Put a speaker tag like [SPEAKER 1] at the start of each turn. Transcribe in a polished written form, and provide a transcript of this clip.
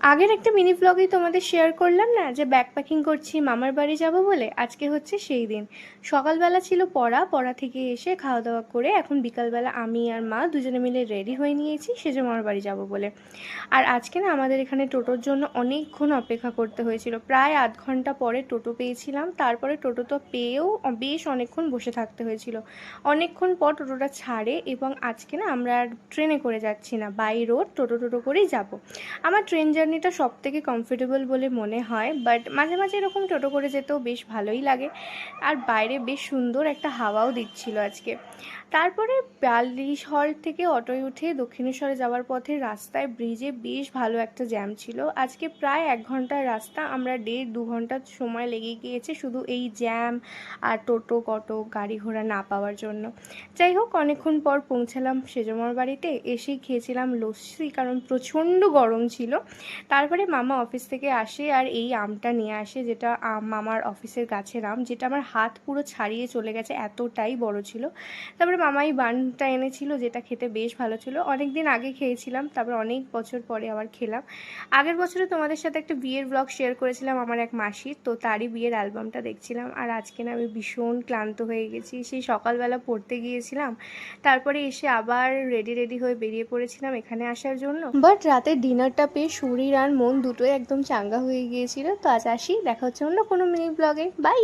[SPEAKER 1] আগের একটা মিনি ব্লগেই তোমাদের শেয়ার করলাম না যে ব্যাকপ্যাকিং করছি মামার বাড়ি যাব বলে। আজকে হচ্ছে সেই দিন। সকালবেলা ছিল পড়া থেকে এসে খাওয়া দাওয়া করে এখন বিকালবেলা আমি আর মা দুজনে মিলে রেডি হয়ে নিয়েছি সেজে মামার বাড়ি যাব বলে। আর আজকে না আমাদের এখানে টোটোর জন্য অনেকক্ষণ অপেক্ষা করতে হয়েছিল, প্রায় আধ ঘন্টা পরে টোটো পেয়েছিলাম। তারপরে টোটো তো পেয়েও বেশ অনেকক্ষণ বসে থাকতে হয়েছিল। অনেকক্ষণ পর টোটোটা ছাড়ে এবং আজকে না আমরা আর ট্রেনে করে যাচ্ছি না, বাই রোড টোটো করেই যাব। আমার ট্রেন জার্নিটা সবথেকে কমফোর্টেবল বলে মনে হয়, বাট মাঝে মাঝে এরকম টোটো করে যেতেও বেশ ভালোই লাগে। আর বাইরে বেশ সুন্দর একটা হাওয়াও দিচ্ছিল আজকে। তারপরে বালিশ হল থেকে অটোয় উঠে দক্ষিণেশ্বরে যাওয়ার পথে রাস্তায় ব্রিজে বেশ ভালো একটা জ্যাম ছিল। আজকে প্রায় 1 ঘন্টার রাস্তা, আমরা 1.5-2 ঘন্টা সময় লেগে গিয়েছে শুধু এই জ্যাম আর টোটো কটো গাড়ি ঘোড়া না পাওয়ার জন্য। যাই হোক, অনেকক্ষণ পর পৌঁছালাম সেজমার বাড়িতে। এসেই খেয়েছিলাম লস্যি, কারণ প্রচণ্ড গরম ছিল। তারপরে মামা অফিস থেকে আসে আর এই আমটা নিয়ে আসে, যেটা মামার অফিসের গাছের আম, যেটা আমার হাত পুরো ছাড়িয়ে চলে গেছে, এতটাই বড় ছিল। তারপরে মামাই বানটা এনেছিল, যেটা খেতে বেশ ভালো ছিল। অনেক দিন আগে খেয়েছিলাম, তারপর অনেক বছর পরে আবার খেলাম। আগের বছরে তোমাদের সাথে একটা বিয়ের ব্লগ শেয়ার করেছিলাম আমার এক মাসির, তো তারই বিয়ের অ্যালবামটা দেখছিলাম। আর আজকে না আমি ভীষণ ক্লান্ত হয়ে গেছি, সেই সকালবেলা পড়তে গিয়েছিলাম, তারপরে এসে আবার রেডি হয়ে বেরিয়ে পড়েছিলাম এখানে আসার জন্য। বাট রাতের ডিনারটা পেয়ে শরীর আর মন দুটোই একদম চাঙ্গা হয়ে গিয়েছিল। তো আজ আসি, দেখা হচ্ছে অন্য কোনো মিনি ব্লগে। বাই।